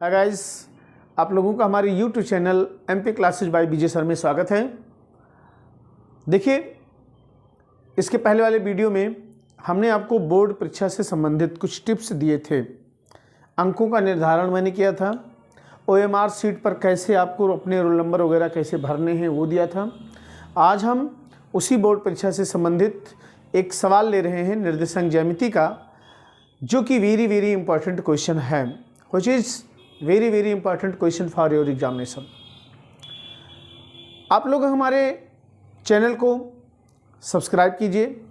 Hi guys, आप लोगों का हमारे YouTube channel MP classes by Vijay sir में स्वागत है। देखिए, इसके पहले वाले वीडियो में हमने आपको बोर्ड परीक्षा से संबंधित कुछ टिप्स दिए थे। अंकों का निर्धारण मैंने किया था, OMR सीट पर कैसे आपको अपने रोल नंबर वगैरह कैसे भरने हैं वो दिया था। आज हम उसी बोर्ड परीक्षा से संबंधित एक सवाल ले रहे हैं निर्देशांक ज्यामिति का, जो कि वेरी इंपॉर्टेंट क्वेश्चन है, which is very important question for your examination. आप लोग हमारे चैनल को सब्सक्राइब कीजिए,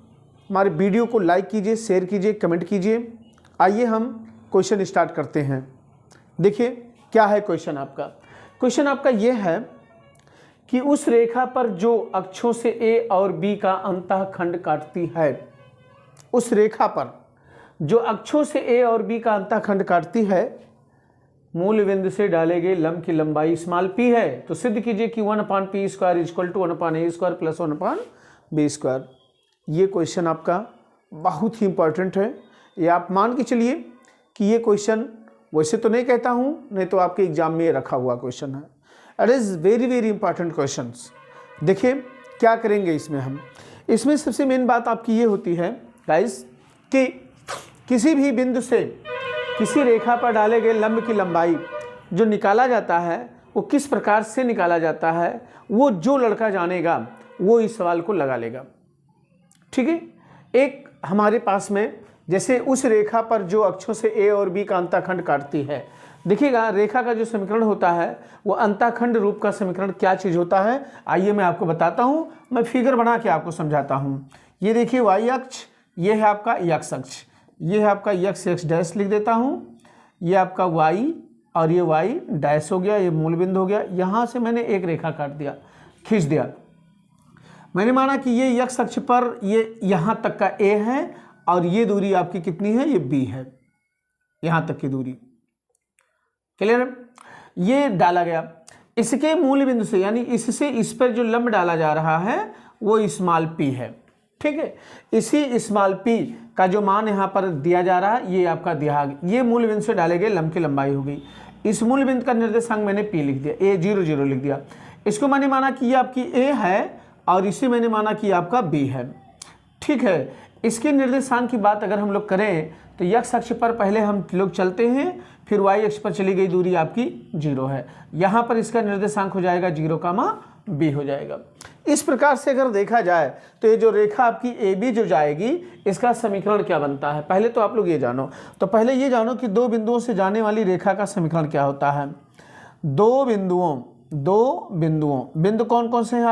हमारे वीडियो को लाइक कीजिए, शेयर कीजिए, कमेंट कीजिए। आइए हम क्वेश्चन स्टार्ट करते हैं। देखिए क्या है क्वेश्चन आपका। क्वेश्चन आपका ये है कि उस रेखा पर जो अक्षों से A और B का अंतःखंड काटती है, उस रेखा पर जो अक्षों से A और B का अंतःखंड काटती है, मूल बिंदु से डाले गए लंब की लंबाई स्मॉल p है। तो सिद्ध कीजिए कि 1/p² equal to 1/a² plus 1/b²। ये क्वेश्चन आपका बहुत ही इंपॉर्टेंट है। ये आप मान के चलिए कि ये क्वेश्चन, वैसे तो नहीं कहता हूँ, नहीं तो आपके एग्जाम में रखा हुआ क्वेश्चन है। It is very important question. देखिए क्या करेंगे इसमें हम। इसमें सबसे मेन बात आपकी ये होती है गाइस कि किसी भी बिंदु से किसी रेखा पर डाले गए लंब की लंबाई जो निकाला जाता है वो किस प्रकार से निकाला जाता है, वो जो लड़का जानेगा वो इस सवाल को लगा लेगा। ठीक है, एक हमारे पास में जैसे उस रेखा पर जो अक्षों से A और B का अंतःखंड काटती है, देखिएगा रेखा का जो समीकरण होता है वो अंतःखंड रूप का समीकरण क्या चीज़ होता है, आइए मैं आपको बताता हूँ। मैं फिगर बना के आपको समझाता हूँ। ये देखिए y अक्ष, ये है आपका x अक्ष, ये है आपका x डैश लिख देता हूँ, ये आपका y और ये y डैश हो गया, ये मूल बिंदु हो गया। यहाँ से मैंने एक रेखा काट दिया, खींच दिया। मैंने माना कि ये x अक्ष पर ये यहाँ तक का A है और ये दूरी आपकी कितनी है, ये B है, यहाँ तक की दूरी। क्लियर? ये डाला गया। इसके मूल बिंदु से यानी इससे इस पर जो लंब डाला जा रहा है वो स्मॉल p है। ठीक है, इसी स्मॉल p का जो मान यहाँ पर दिया जा रहा है ये आपका दिया, ये मूल बिंदु से डाले गए लंब की लंबाई हो गई। इस मूल बिंदु का निर्देशांक मैंने p लिख दिया, A 0 0 लिख दिया। इसको मैंने माना कि ये आपकी A है और इसे मैंने माना कि आपका B है। ठीक है, इसके निर्देशांक की बात अगर हम लोग करें तो x अक्ष पर पहले हम लोग चलते हैं, फिर y अक्ष पर चली गई दूरी आपकी 0 है। यहाँ पर इसका निर्देशांक हो जाएगा 0, B हो जाएगा। इस प्रकार से अगर देखा जाए तो ये जो रेखा आपकी AB जो जाएगी, इसका समीकरण क्या बनता है, पहले तो आप लोग ये जानो। तो पहले ये जानो कि दो बिंदुओं से जाने वाली रेखा का समीकरण क्या होता है। दो बिंदुओं बिंदु कौन कौन से हैं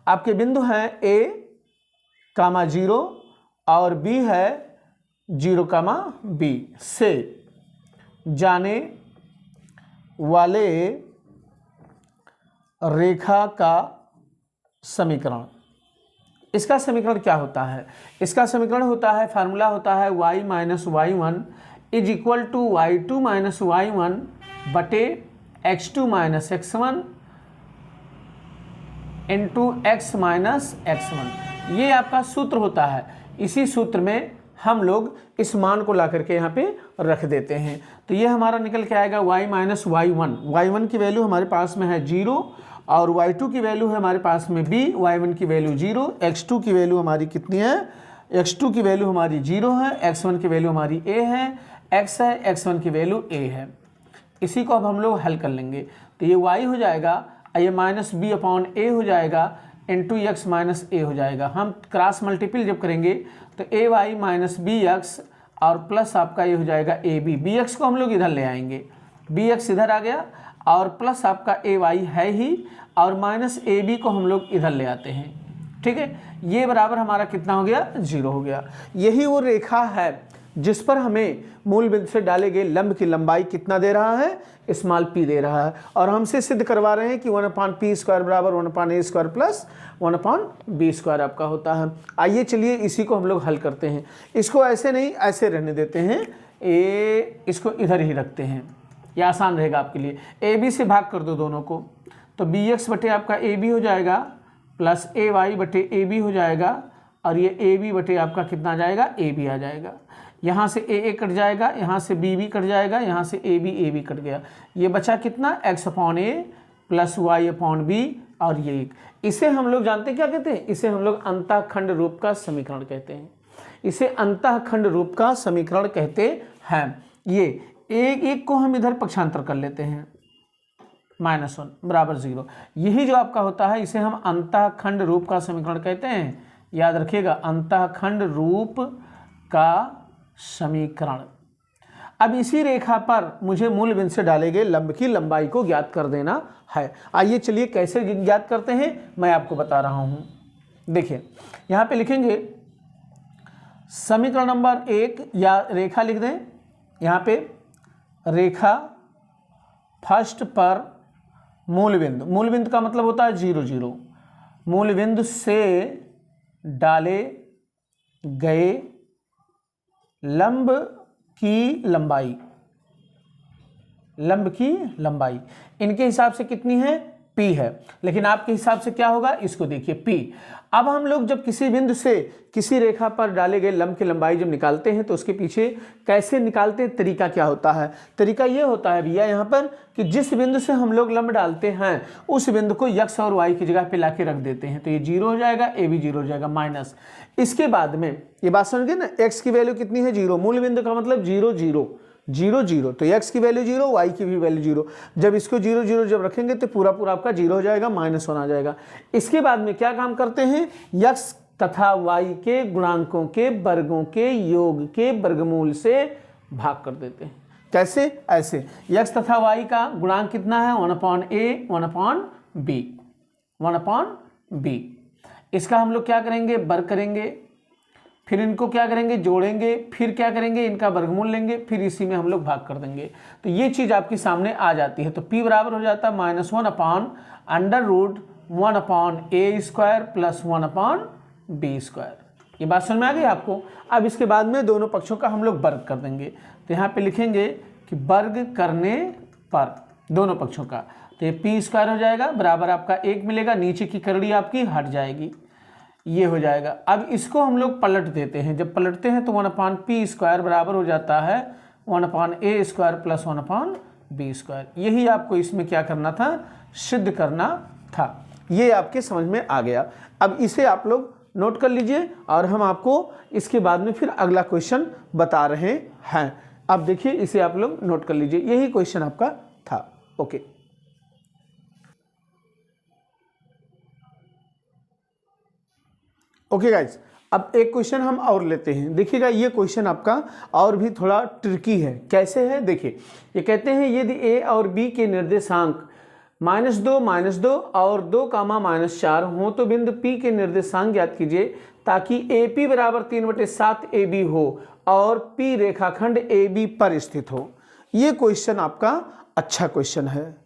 आपके बिंदु हैं A, 0 और B है 0, B से जाने वाले रेखा का समीकरण। इसका समीकरण क्या होता है? इसका समीकरण होता है, फार्मूला होता है y minus y1 is equal to y2 minus y1 बटे x2 minus x1 into x minus x1। ये आपका सूत्र होता है। इसी सूत्र में हम लोग इस मान को ला करके यहाँ पे रख देते हैं। तो ये हमारा निकल के आएगा y माइनस y1 की वैल्यू हमारे पास में है 0 और y2 की वैल्यू है हमारे पास में b, y1 की वैल्यू 0, x2 की वैल्यू हमारी कितनी है, x2 की वैल्यू हमारी 0 है, x1 की वैल्यू हमारी a है, x है, x1 की वैल्यू a है। इसी को अब हम लोग हल कर लेंगे। तो ये y हो जाएगा, ये माइनस b अपॉन a हो जाएगा, इंटू x माइनस a हो जाएगा। हम क्रॉस मल्टीपल जब करेंगे तो ay माइनस bx और प्लस आपका ये हो जाएगा ab। bx को हम लोग इधर ले आएंगे, bx इधर आ गया और प्लस आपका ay है ही और माइनस ab को हम लोग इधर ले आते हैं। ठीक है, ये बराबर हमारा कितना हो गया, 0 हो गया। यही वो रेखा है जिस पर हमें मूल बिंदु से डाले गए लंब की लंबाई कितना दे रहा है, स्मॉल p दे रहा है। और हमसे सिद्ध करवा रहे हैं कि 1/p² बराबर 1/a² प्लस 1/b² आपका होता है। आइए चलिए इसी को हम लोग हल करते हैं। इसको ऐसे नहीं, ऐसे रहने देते हैं, इसको इधर ही रखते हैं, ये आसान रहेगा आपके लिए। AB से भाग कर दो दोनों को, तो bx बटे आपका AB हो जाएगा प्लस ay बटे AB हो जाएगा और ये AB बटे आपका कितना आ जाएगा, AB आ जाएगा। यहाँ से ए कट जाएगा, यहाँ से बी कट जाएगा, यहाँ से ए बी कट गया, ये बचा कितना x/a प्लस y/b और ये एक। इसे हम लोग जानते हैं क्या कहते हैं, इसे हम लोग अंतःखंड रूप का समीकरण कहते हैं, इसे अंतःखंड रूप का समीकरण कहते हैं। ये एक को हम इधर पक्षांतर कर लेते हैं, -1 बराबर 0, यही जो आपका होता है इसे हम अंतःखंड रूप का समीकरण कहते हैं। याद रखिएगा, अंतःखंड रूप का समीकरण। अब इसी रेखा पर मुझे मूल बिंदु से डाले गए लंब की लंबाई को ज्ञात कर देना है। आइए चलिए कैसे ज्ञात करते हैं मैं आपको बता रहा हूं। देखिए यहां पे लिखेंगे समीकरण नंबर 1, या रेखा लिख दें यहां पे, रेखा फर्स्ट पर मूल बिंदु का मतलब होता है 0 0, मूल बिंदु से डाले गए लंब की लंबाई इनके हिसाब से कितनी है, p है, लेकिन आपके हिसाब से क्या होगा, इसको देखिए p। अब हम लोग जब किसी बिंदु से किसी रेखा पर डाले गए लंब की लंबाई जब निकालते हैं तो उसके पीछे कैसे निकालते हैं, तरीका क्या होता है। तरीका ये होता है भैया यहाँ पर कि जिस बिंदु से हम लोग लंब डालते हैं उस बिंदु को x और y की जगह पे लाके रख देते हैं, तो ये 0 हो जाएगा, a भी 0 हो जाएगा, माइनस। इसके बाद में ये बात समझ गए ना, x की वैल्यू कितनी है 0, मूल बिंदु का मतलब 0 0 0 0, तो x की वैल्यू 0, y की भी वैल्यू 0। जब इसको 0 0 जब रखेंगे तो पूरा आपका 0 हो जाएगा, -1 आ जाएगा। इसके बाद में क्या काम करते हैं, x तथा y के गुणांकों के वर्गों के योग के वर्गमूल से भाग कर देते हैं। कैसे, ऐसे x तथा y का गुणांक कितना है 1/a 1/b। इसका हम लोग क्या करेंगे, वर्ग करेंगे, फिर इनको क्या करेंगे, जोड़ेंगे, फिर क्या करेंगे, इनका वर्गमूल लेंगे, फिर इसी में हम लोग भाग कर देंगे। तो ये चीज़ आपके सामने आ जाती है। तो p बराबर हो जाता है -1/√1/a² प्लस 1/b²। ये बात समझ में आ गई आपको। अब इसके बाद में दोनों पक्षों का हम लोग वर्ग कर देंगे। तो यहाँ पे लिखेंगे कि वर्ग करने पर दोनों पक्षों का, तो ये p² हो जाएगा, बराबर आपका 1 मिलेगा, नीचे की करड़ी आपकी हट जाएगी, ये हो जाएगा। अब इसको हम लोग पलट देते हैं, जब पलटते हैं तो 1/p² बराबर हो जाता है 1/a² प्लस 1/b²। यही आपको इसमें क्या करना था, सिद्ध करना था। ये आपके समझ में आ गया। अब इसे आप लोग नोट कर लीजिए और हम आपको इसके बाद में फिर अगला क्वेश्चन बता रहे हैं। अब देखिए इसे आप लोग नोट कर लीजिए, यही क्वेश्चन आपका था। ओके, ओके गाइज, अब एक क्वेश्चन हम और लेते हैं। देखिएगा ये क्वेश्चन आपका और भी थोड़ा ट्रिकी है। कैसे है, देखिए ये कहते हैं यदि a और b के निर्देशांक -2 और 2, -4 हो तो बिंदु P के निर्देशांक ज्ञात कीजिए ताकि AP बराबर 3/7 AB हो और P रेखाखंड AB पर स्थित हो। ये क्वेश्चन आपका अच्छा क्वेश्चन है,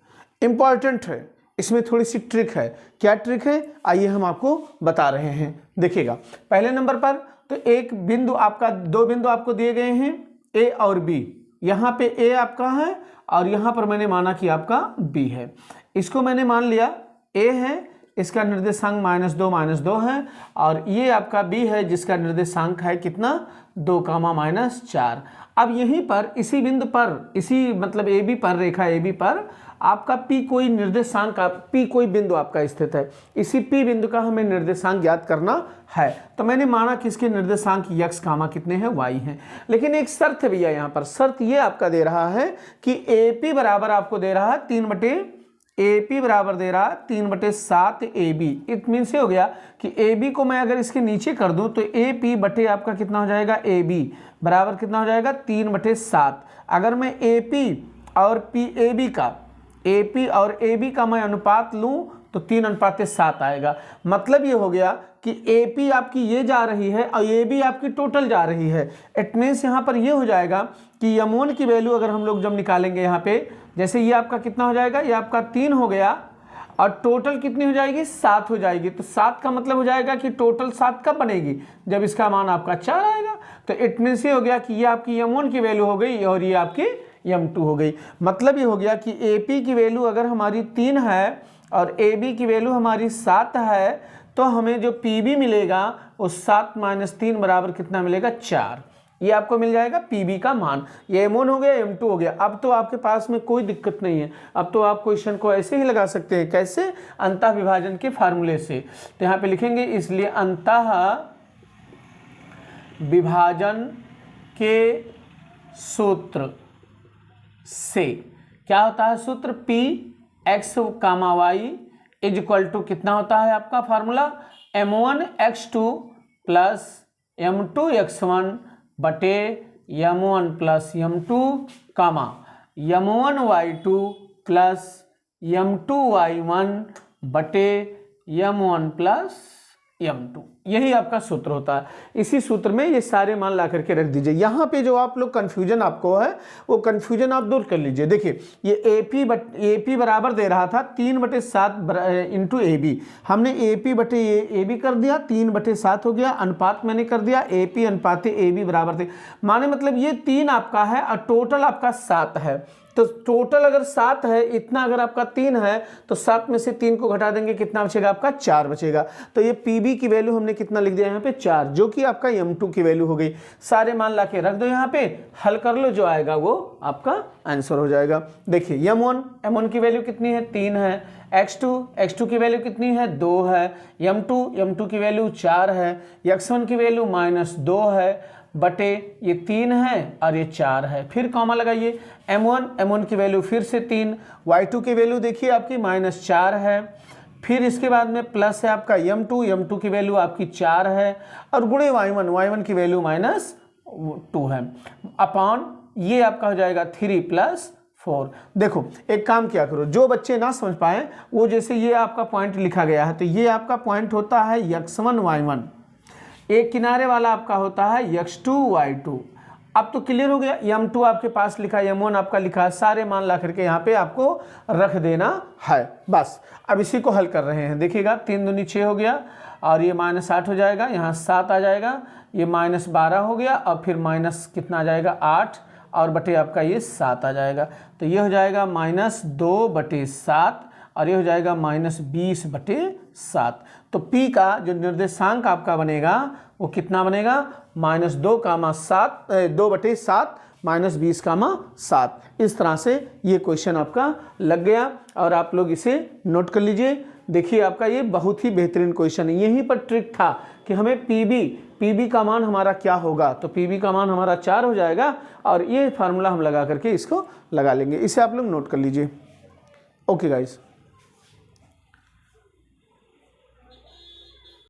इंपॉर्टेंट है, इसमें थोड़ी सी ट्रिक है। क्या ट्रिक है, आइए हम आपको बता रहे हैं। देखिएगा पहले नंबर पर तो एक बिंदु आपका, दो बिंदु आपको दिए गए हैं A और B। यहाँ पे A आपका है और यहाँ पर मैंने माना कि आपका B है। इसको मैंने मान लिया A है, इसका निर्देशांक -2 है, और ये आपका B है जिसका निर्देशांक है कितना 2, -4। अब यहीं पर इसी बिंदु पर, इसी मतलब AB पर, रेखा AB पर आपका P कोई निर्देशांक, P कोई बिंदु आपका स्थित है। इसी P बिंदु का हमें निर्देशांक ज्ञात करना है। तो मैंने माना कि इसके निर्देशांक x, कितने हैं, y हैं। लेकिन एक शर्त है भैया, यहाँ पर शर्त ये आपका दे रहा है कि AP बराबर आपको दे रहा है 3/7 AB। इट मीन से हो गया कि AB को मैं अगर इसके नीचे कर दूं तो AP बटे आपका कितना हो जाएगा, AB बराबर कितना हो जाएगा 3/7। अगर मैं AP और AB का मैं अनुपात लूं तो 3:7 आएगा। मतलब ये हो गया कि AP आपकी ये जा रही है और AB आपकी टोटल जा रही है। इट मीन्स यहाँ पर ये हो जाएगा कि M1 की वैल्यू अगर हम लोग जब निकालेंगे यहाँ पे, जैसे ये आपका कितना हो जाएगा, ये आपका 3 हो गया और टोटल कितनी हो जाएगी, 7 हो जाएगी। तो 7 का मतलब हो जाएगा कि टोटल 7 कब बनेगी, जब इसका मान आपका 4 आएगा। तो इट मीन्स ये हो गया कि ये आपकी M1 की वैल्यू हो गई और ये आपकी M2 हो गई। मतलब ये हो गया कि AP की वैल्यू अगर हमारी 3 है और AB की वैल्यू हमारी 7 है तो हमें जो PB मिलेगा वो 7 - 3 बराबर कितना मिलेगा, 4। ये आपको मिल जाएगा पीबी का मान। ये M1 हो गया, M2 हो गया। अब तो आपके पास में कोई दिक्कत नहीं है, अब तो आप क्वेश्चन को ऐसे ही लगा सकते हैं। कैसे? अंतः विभाजन के फार्मूले से। तो यहाँ पे लिखेंगे इसलिए अंतः विभाजन के सूत्र से क्या होता है सूत्र? P x, y is equal to कितना होता है आपका formula? M1 x2 plus M2 x1 बटे M1 प्लस M2 कामा M1 y2 plus M2 y1 बटे M1 प्लस M2। यही आपका सूत्र होता है। इसी सूत्र में ये सारे मान ला करके रख दीजिए। यहाँ पे जो आप लोग कन्फ्यूजन आपको है वो कन्फ्यूजन आप दूर कर लीजिए। देखिए ये AP बराबर दे रहा था 3/7 इंटू AB। हमने AP बटे AB कर दिया, 3/7 हो गया। अनुपात मैंने कर दिया, AP अनुपात AB बराबर थे। माने मतलब ये 3 आपका है और टोटल आपका 7 है। तो टोटल अगर 7 है, इतना अगर आपका 3 है तो 7 में से 3 को घटा देंगे, कितना बचेगा आपका? 4 बचेगा। तो ये पीबी की वैल्यू हमने कितना लिख दिया यहाँ पे? 4, जो कि आपका M2 की वैल्यू हो गई। सारे मान ला के रख दो यहाँ पे, हल कर लो, जो आएगा वो आपका आंसर हो जाएगा। देखिए M1 की वैल्यू कितनी है? 3 है। x2 की वैल्यू कितनी है? 2 है। M2 की वैल्यू 4 है। x1 की वैल्यू -2 है बटे ये 3 है और ये 4 है। फिर कॉमा लगाइए। M1 की वैल्यू फिर से 3, y2 की वैल्यू देखिए आपकी -4 है। फिर इसके बाद में प्लस है आपका M2 की वैल्यू आपकी 4 है और गुणे y1 की वैल्यू -2 है। अपॉन ये आपका हो जाएगा 3 + 4। देखो एक काम किया करो, जो बच्चे ना समझ पाए वो, जैसे ये आपका पॉइंट लिखा गया है तो ये आपका पॉइंट होता है x1 y1, एक किनारे वाला आपका होता है x2 y2। अब तो क्लियर हो गया। M2 आपके पास लिखा है, M1 आपका लिखा है, सारे मान ला करके यहाँ पे आपको रख देना है बस। अब इसी को हल कर रहे हैं। देखिएगा 3 दूनी 6 हो गया और ये -8 हो जाएगा, यहाँ 7 आ जाएगा, ये -12 हो गया और फिर माइनस कितना आ जाएगा? 8 और बटे आपका ये 7 आ जाएगा। तो ये हो जाएगा -2/7 और ये हो जाएगा -20/7। तो P का जो निर्देशांक आपका बनेगा वो कितना बनेगा? -2/7 -20/7। इस तरह से ये क्वेश्चन आपका लग गया और आप लोग इसे नोट कर लीजिए। देखिए आपका ये बहुत ही बेहतरीन क्वेश्चन है। यहीं पर ट्रिक था कि हमें पीबी का मान हमारा क्या होगा। तो पीबी का मान हमारा 4 हो जाएगा और ये फार्मूला हम लगा करके इसको लगा लेंगे। इसे आप लोग नोट कर लीजिए। Okay guys.